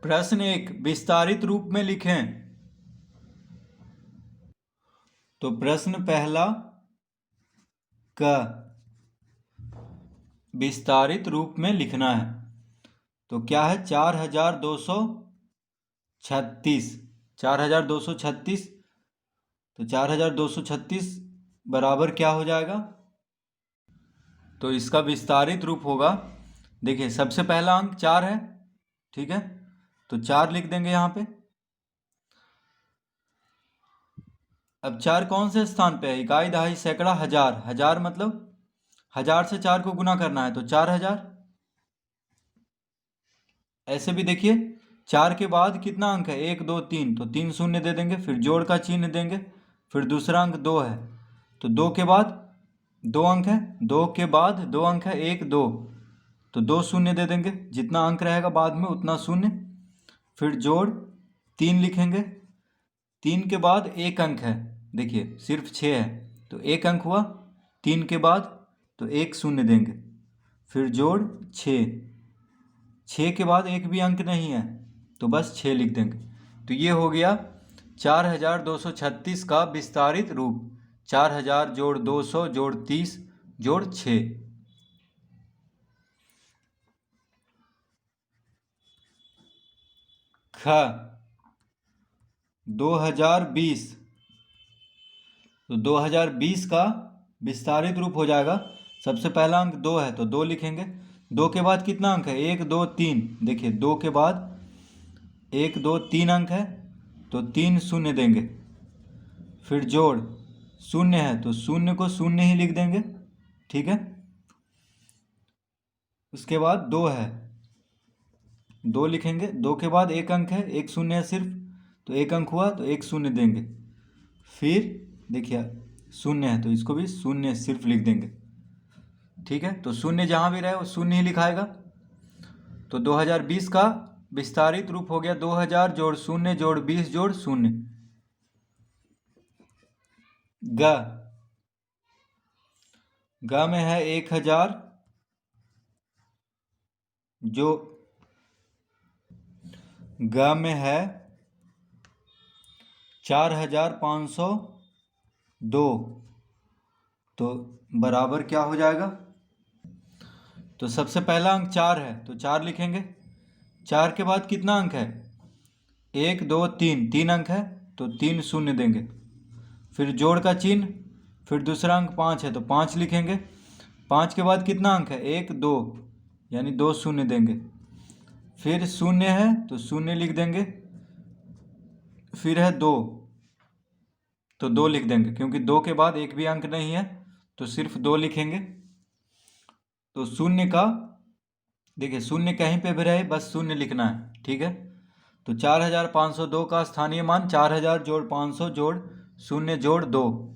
प्रश्न एक विस्तारित रूप में लिखें। तो प्रश्न पहला क विस्तारित रूप में लिखना है। तो क्या है 4236। 4236। तो 4236 बराबर क्या हो जाएगा? तो इसका विस्तारित रूप होगा, देखिए सबसे पहला अंक 4 है, ठीक है, तो 4 लिख देंगे यहाँ पे। अब 4 कौन से स्थान पे है? इकाई, दहाई, सैकड़ा, हजार। हजार मतलब 1000 से 4 को गुना करना है, तो 4000। ऐसे भी देखिए 4 के बाद कितना अंक है? 1 2 3, तो 3 शून्य दे देंगे, फिर जोड़ का चिन्ह देंगे, फिर दूसरा अंक 2 है, तो 2 के बाद 2 अंक है, 2 के बाद 2 अंक है, 1 2, तो 2 शून्य दे देंगे, जितना अंक रहेगा बाद में उतना शून्य, फिर जोड़ 3 लिखेंगे, 3 के बाद 1 अंक है, देखिए सिर्फ 6 है, तो 1 अंक हुआ, 3 के बाद तो 1 शून्य देंगे, फिर जोड़ 6, 6 के बाद एक भी अंक नहीं है, तो बस 6 लिख देंगे। तो ये हो गया 4236 का विस्तारित रूप। 4000 जोड़ 200 जोड़ 30 जोड़ 6। ख 2020। तो 2020 का विस्तारित रूप हो जाएगा, सबसे पहला अंक 2 है तो 2 लिखेंगे, 2 के बाद कितना अंक है? 1 2 3, देखिए 2 के बाद 1 2 3 अंक है, तो 3 शून्य देंगे, फिर जोड़ शून्य है तो शून्य को शून्य ही लिख देंगे, ठीक है। उसके बाद 2 है, 2 लिखेंगे, 2 के बाद 1 अंक है, 1 शून्य है सिर्फ, तो 1 अंक हुआ तो 1 शून्य देंगे, फिर देखिए शून्य है तो इसको भी शून्य सिर्फ लिख देंगे, ठीक है। तो शून्य जहाँ भी रहे वो शून्य ही लिखाएगा। तो 2020 का विस्तारित रूप हो गया 2000 जोड़ शून्य जोड़ 20 जोड़ शून्य। ग में है 1000, जो ग में है 4502, तो बराबर क्या हो जाएगा? तो सबसे पहला अंक 4 है तो 4 लिखेंगे, 4 के बाद कितना अंक है? 1 2 3, 3 अंक है तो 3 शून्य देंगे, फिर जोड़ का चिन्ह, फिर दूसरा अंक 5 है तो 5 लिखेंगे, 5 के बाद कितना अंक है? 1 2, यानी 2 शून्य देंगे, फिर शून्य है तो शून्य लिख देंगे, फिर है 2, तो 2 लिख देंगे, क्योंकि 2 के बाद एक भी अंक नहीं है तो सिर्फ 2 लिखेंगे। तो शून्य का देखिए शून्य कहीं पे भी रहे बस शून्य लिखना है, ठीक है। तो 4502 का स्थानीय मान 4000 जोड़ 500 जोड़ शून्य जोड़ 2।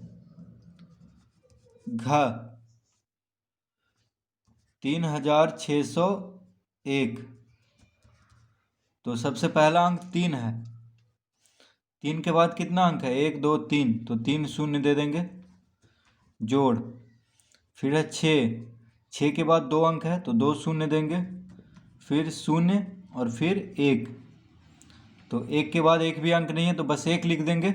घ 3601, तो सबसे पहला अंक 3 है, 3 के बाद कितना अंक है? 1 2 3, तो 3 शून्य दे देंगे, जोड़, फिर है 6, 6 के बाद 2 अंक है तो 2 शून्य देंगे, फिर शून्य और फिर 1, तो 1 के बाद एक भी अंक नहीं है तो बस 1 लिख देंगे।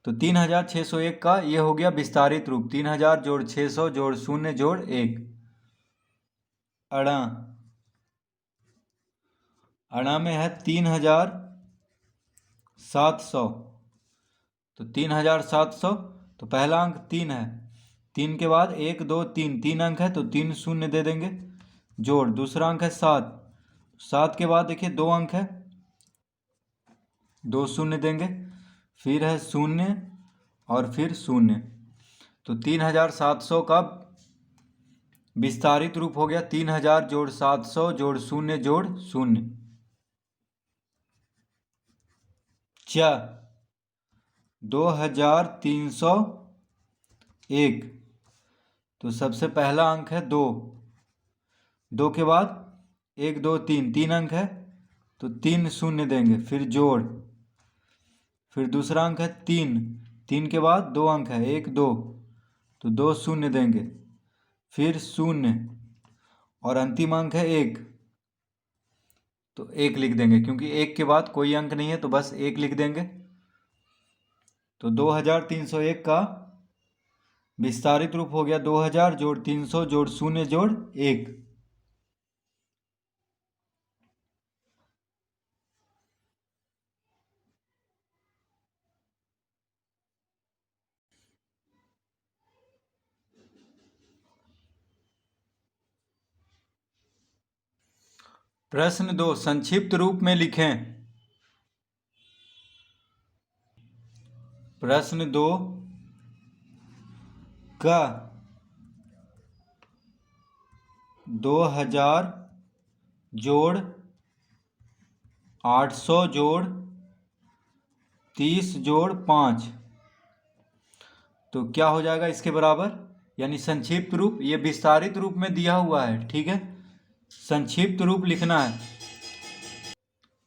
तो 3601 का ये हो गया विस्तारित रूप, 3000 जोड़ 600 जोड़ शून्य जोड़ 1। अड़ा, अड़ा में है 3700, तो 3700, तो पहला अंक 3 है, 3 के बाद 1 2 3, 3 अंक है तो 3 शून्य दे देंगे, जोड़ दूसरा अंक है 7, 7 के बाद देखिए 2 अंक है, 2 शून्य देंगे, फिर है शून्य और फिर शून्य, तो 3700 का विस्तारित रूप हो गया 3000 जोड़ 700 जोड़ शून्य जोड़ शून्य। च 2301, तो सबसे पहला अंक है 2, 2 के बाद 1 2 3, 3 अंक है तो 3 शून्य देंगे, फिर जोड़, फिर दूसरा अंक है 3, 3 के बाद 2 अंक है 1 2, तो 2 शून्य देंगे, फिर शून्य और अंतिम अंक है 1, तो 1 लिख देंगे, क्योंकि 1 के बाद कोई अंक नहीं है तो बस 1 लिख देंगे। तो 2301 का विस्तारित रूप हो गया 2000 जोड़ 300 जोड़ 0 जोड़ 1। प्रश्न 2 संक्षिप्त रूप में लिखें। प्रश्न 2 का 2000 जोड़ 800 जोड़ 30 जोड़ 5, तो क्या हो जाएगा इसके बराबर, यानी संक्षिप्त रूप। ये विस्तारित रूप में दिया हुआ है, ठीक है, संक्षिप्त रूप लिखना है।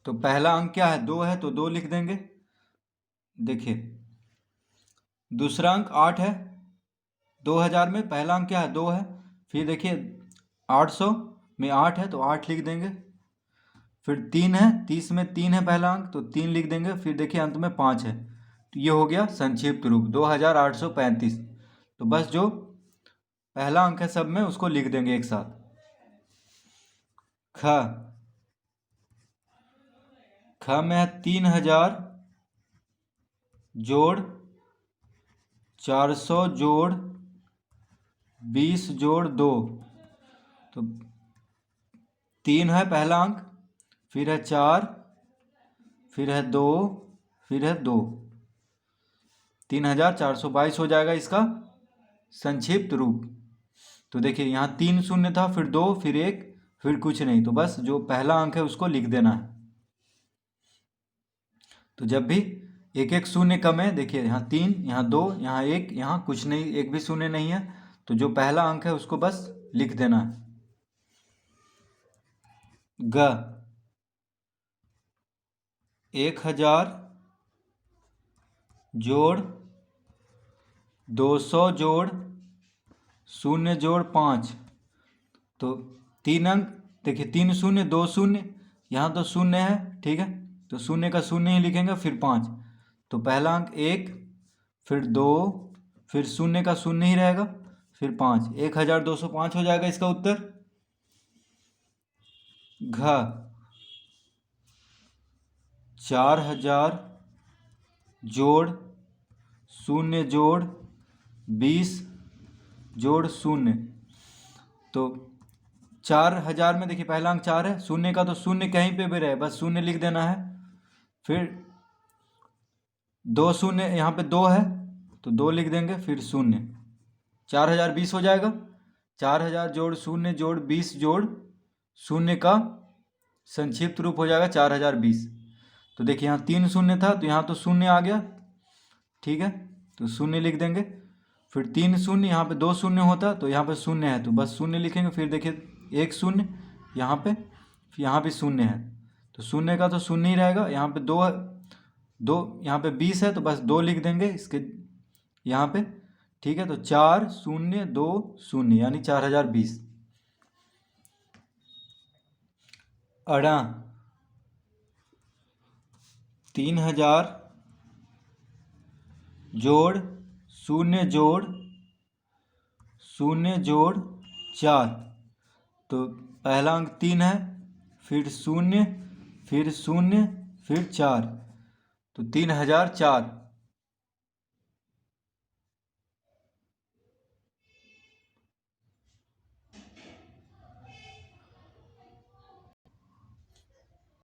तो पहला अंक क्या है, 2 है तो 2 लिख देंगे। देखिए दूसरा अंक 8 है, 2000 में पहला अंक क्या है, 2 है। फिर देखिए 800 में 8 है तो 8 लिख देंगे। फिर 3 है, 30 में 3 है पहला अंक तो 3 लिख देंगे। फिर देखिए अंत में 5 है, तो ये हो गया संक्षिप्त रूप 2835। तो बस जो पहला अंक है सब में उसको लिख देंगे एक साथ। ख में है 3000 जोड़ 400 जोड़ 20 जोड़ 2, तो 3 है पहला अंक, फिर है 4, फिर है 2, फिर है 2, 3422 हो जाएगा इसका संक्षिप्त रूप। तो देखिए यहाँ 3 शून्य था, फिर 2, फिर 1, फिर कुछ नहीं, तो बस जो पहला अंक है उसको लिख देना है। तो जब भी एक एक शून्य कम है, देखिए यहाँ 3, यहाँ 2, यहाँ 1, यहाँ कुछ नहीं, एक भी शून्य नहीं है, तो जो पहला अंक है उसको बस लिख देना है। ग 1000 जोड़ 200 जोड़ 0 जोड़ 5, तो 3 अंक, देखिए 3 शून्य 2 शून्य, यहाँ तो शून्य है, ठीक है, तो शून्य का शून्य ही लिखेंगे। फिर 5, तो पहला अंक 1, फिर 2, फिर शून्य का शून्य ही रहेगा, फिर 5, 1205 हो जाएगा इसका उत्तर। घ 4000 जोड़ 0 जोड़ 20 जोड़ 0, तो 4000 में देखिए पहला अंक 4 है, शून्य का तो शून्य कहीं पे भी रहे बस शून्य लिख देना है। फिर 2 शून्य, यहाँ पे 2 है तो 2 लिख देंगे, फिर 0, 4020 हो जाएगा। 4000 जोड़ 0 जोड़ 20 जोड़ 0 का संक्षिप्त रूप हो जाएगा 4020। तो देखिए यहाँ 3 शून्य था तो यहाँ तो शून्य आ गया, ठीक है, तो 0 लिख देंगे। फिर 3 शून्य, यहाँ पे 2 शून्य होता तो यहाँ पे शून्य है तो बस 0 लिखेंगे। फिर देखिए 1 शून्य यहाँ पे, फिर यहाँ भी शून्य है तो शून्य का तो शून्य ही रहेगा। यहाँ पे 2 है, 2 यहाँ पे 20 है तो बस 2 लिख देंगे इसके यहाँ पे, ठीक है, तो 4 0 2 0 यानी 4020। अड़ा 3000 जोड़ 0 जोड़ 0 जोड़ 4, तो पहला अंक 3 है, फिर 0, फिर 0, फिर 4, तो 3004।